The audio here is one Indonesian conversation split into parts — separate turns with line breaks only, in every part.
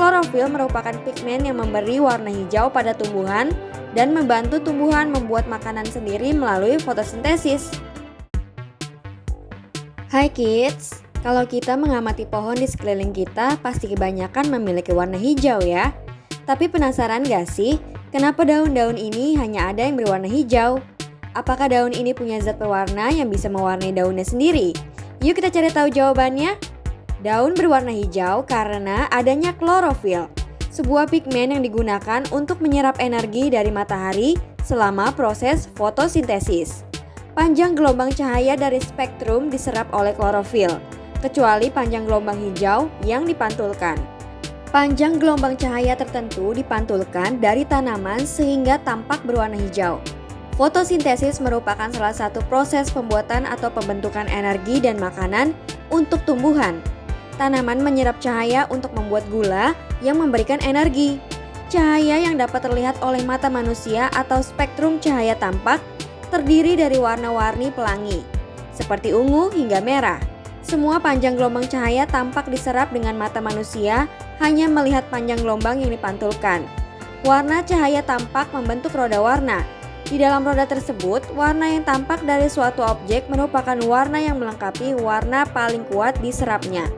Klorofil merupakan pigmen yang memberi warna hijau pada tumbuhan dan membantu tumbuhan membuat makanan sendiri melalui fotosintesis. Hai kids, kalau kita mengamati pohon di sekeliling kita pasti kebanyakan memiliki warna hijau ya. Tapi penasaran gak sih, kenapa daun-daun ini hanya ada yang berwarna hijau? Apakah daun ini punya zat pewarna yang bisa mewarnai daunnya sendiri? Yuk kita cari tahu jawabannya. Daun berwarna hijau karena adanya klorofil, sebuah pigmen yang digunakan untuk menyerap energi dari matahari selama proses fotosintesis. Panjang gelombang cahaya dari spektrum diserap oleh klorofil, kecuali panjang gelombang hijau yang dipantulkan. Panjang gelombang cahaya tertentu dipantulkan dari tanaman sehingga tampak berwarna hijau. Fotosintesis merupakan salah satu proses pembuatan atau pembentukan energi dan makanan untuk tumbuhan. Tanaman menyerap cahaya untuk membuat gula yang memberikan energi. Cahaya yang dapat terlihat oleh mata manusia atau spektrum cahaya tampak terdiri dari warna-warni pelangi, seperti ungu hingga merah. Semua panjang gelombang cahaya tampak diserap dengan mata manusia hanya melihat panjang gelombang yang dipantulkan. Warna cahaya tampak membentuk roda warna. Di dalam roda tersebut, warna yang tampak dari suatu objek merupakan warna yang melengkapi warna paling kuat diserapnya.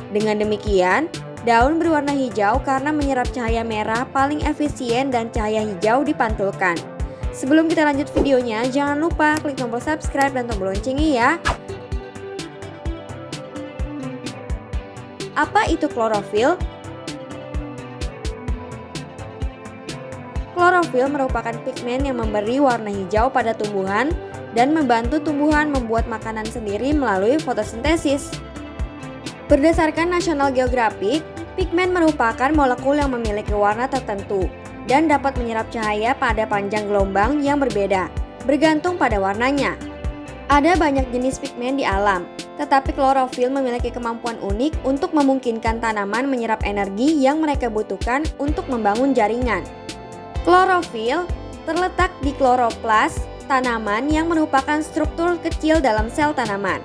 Dengan demikian, daun berwarna hijau karena menyerap cahaya merah paling efisien dan cahaya hijau dipantulkan. Sebelum kita lanjut videonya, jangan lupa klik tombol subscribe dan tombol loncengnya ya. Apa itu klorofil? Klorofil merupakan pigmen yang memberi warna hijau pada tumbuhan dan membantu tumbuhan membuat makanan sendiri melalui fotosintesis. Berdasarkan National Geographic, pigmen merupakan molekul yang memiliki warna tertentu dan dapat menyerap cahaya pada panjang gelombang yang berbeda, bergantung pada warnanya. Ada banyak jenis pigmen di alam, tetapi klorofil memiliki kemampuan unik untuk memungkinkan tanaman menyerap energi yang mereka butuhkan untuk membangun jaringan. Klorofil terletak di kloroplas tanaman yang merupakan struktur kecil dalam sel tanaman.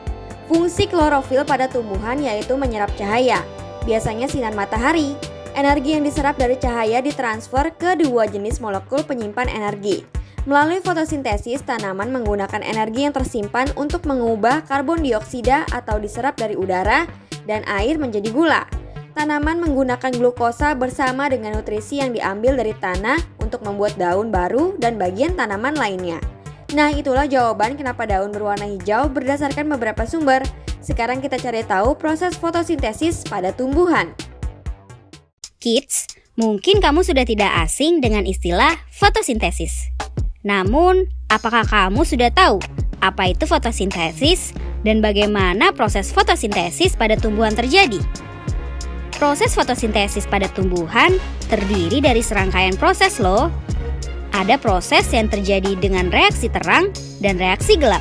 Fungsi klorofil pada tumbuhan yaitu menyerap cahaya, biasanya sinar matahari. Energi yang diserap dari cahaya ditransfer ke dua jenis molekul penyimpan energi. Melalui fotosintesis, tanaman menggunakan energi yang tersimpan untuk mengubah karbon dioksida atau diserap dari udara dan air menjadi gula. Tanaman menggunakan glukosa bersama dengan nutrisi yang diambil dari tanah untuk membuat daun baru dan bagian tanaman lainnya. Nah, itulah jawaban kenapa daun berwarna hijau berdasarkan beberapa sumber. Sekarang kita cari tahu proses fotosintesis pada tumbuhan.
Kids, mungkin kamu sudah tidak asing dengan istilah fotosintesis. Namun, apakah kamu sudah tahu apa itu fotosintesis dan bagaimana proses fotosintesis pada tumbuhan terjadi? Proses fotosintesis pada tumbuhan terdiri dari serangkaian proses loh. Ada proses yang terjadi dengan reaksi terang dan reaksi gelap.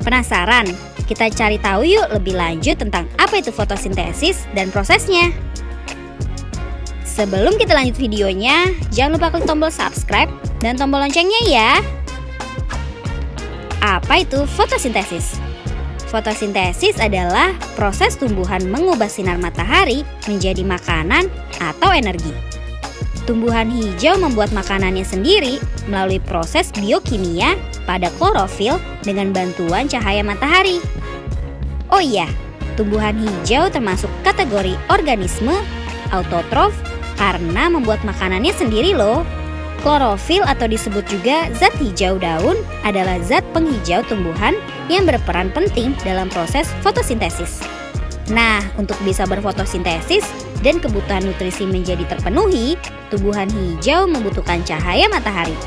Penasaran? Kita cari tahu yuk lebih lanjut tentang apa itu fotosintesis dan prosesnya. Sebelum kita lanjut videonya, jangan lupa klik tombol subscribe dan tombol loncengnya ya. Apa itu fotosintesis? Fotosintesis adalah proses tumbuhan mengubah sinar matahari menjadi makanan atau energi. Tumbuhan hijau membuat makanannya sendiri melalui proses biokimia pada klorofil dengan bantuan cahaya matahari. Oh iya, tumbuhan hijau termasuk kategori organisme autotrof karena membuat makanannya sendiri loh. Klorofil atau disebut juga zat hijau daun adalah zat penghijau tumbuhan yang berperan penting dalam proses fotosintesis. Nah, untuk bisa berfotosintesis dan kebutuhan nutrisi menjadi terpenuhi, tumbuhan hijau membutuhkan cahaya matahari.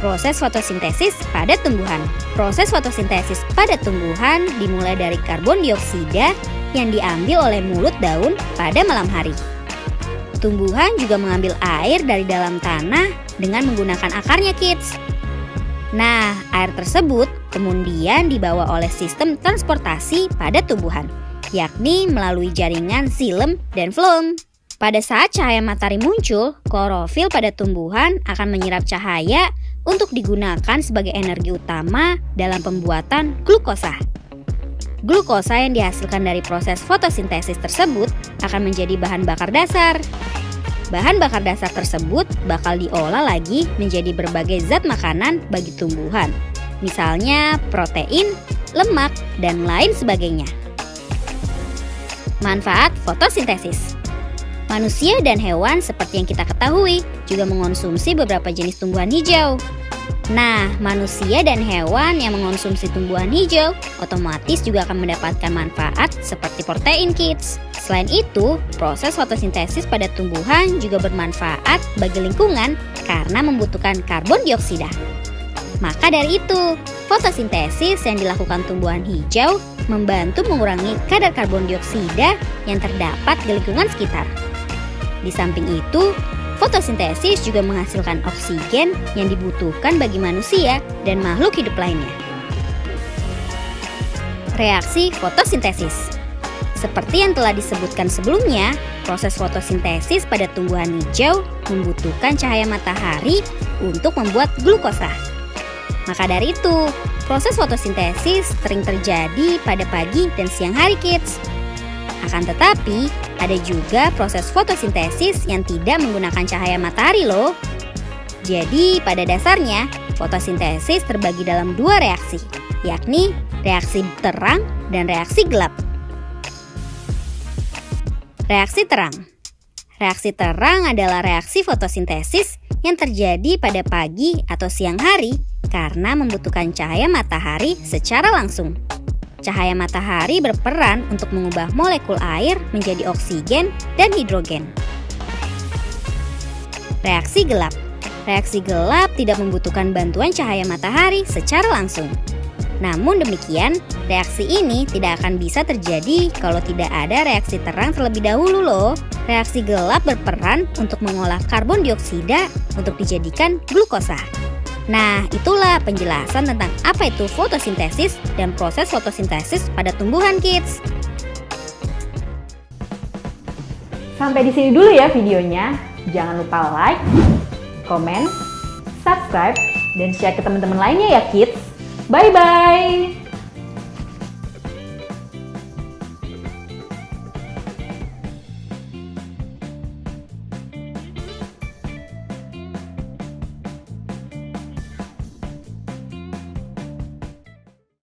Proses fotosintesis pada tumbuhan. Proses fotosintesis pada tumbuhan dimulai dari karbon dioksida yang diambil oleh mulut daun pada malam hari. Tumbuhan juga mengambil air dari dalam tanah dengan menggunakan akarnya, kids. Nah, air tersebut kemudian dibawa oleh sistem transportasi pada tumbuhan, yakni melalui jaringan xilem dan floem. Pada saat cahaya matahari muncul, klorofil pada tumbuhan akan menyerap cahaya untuk digunakan sebagai energi utama dalam pembuatan glukosa. Glukosa yang dihasilkan dari proses fotosintesis tersebut akan menjadi bahan bakar dasar. Bahan bakar dasar tersebut bakal diolah lagi menjadi berbagai zat makanan bagi tumbuhan, misalnya protein, lemak, dan lain sebagainya. Manfaat fotosintesis. Manusia dan hewan seperti yang kita ketahui juga mengonsumsi beberapa jenis tumbuhan hijau. Nah, manusia dan hewan yang mengonsumsi tumbuhan hijau otomatis juga akan mendapatkan manfaat seperti protein, kids. Selain itu, proses fotosintesis pada tumbuhan juga bermanfaat bagi lingkungan karena membutuhkan karbon dioksida. Maka dari itu, fotosintesis yang dilakukan tumbuhan hijau membantu mengurangi kadar karbon dioksida yang terdapat di lingkungan sekitar. Di samping itu, fotosintesis juga menghasilkan oksigen yang dibutuhkan bagi manusia dan makhluk hidup lainnya. Reaksi fotosintesis. Seperti yang telah disebutkan sebelumnya, proses fotosintesis pada tumbuhan hijau membutuhkan cahaya matahari untuk membuat glukosa. Maka dari itu, proses fotosintesis sering terjadi pada pagi dan siang hari, kids. Akan tetapi, ada juga proses fotosintesis yang tidak menggunakan cahaya matahari loh. Jadi, pada dasarnya, fotosintesis terbagi dalam dua reaksi, yakni reaksi terang dan reaksi gelap. Reaksi terang. Reaksi terang adalah reaksi fotosintesis yang terjadi pada pagi atau siang hari karena membutuhkan cahaya matahari secara langsung. Cahaya matahari berperan untuk mengubah molekul air menjadi oksigen dan hidrogen. Reaksi gelap. Reaksi gelap tidak membutuhkan bantuan cahaya matahari secara langsung. Namun demikian, reaksi ini tidak akan bisa terjadi kalau tidak ada reaksi terang terlebih dahulu loh. Reaksi gelap berperan untuk mengolah karbon dioksida untuk dijadikan glukosa. Nah, itulah penjelasan tentang apa itu fotosintesis dan proses fotosintesis pada tumbuhan, kids.
Sampai di sini dulu ya videonya. Jangan lupa like, comment, subscribe, dan share ke teman-teman lainnya ya, kids. Bye-bye!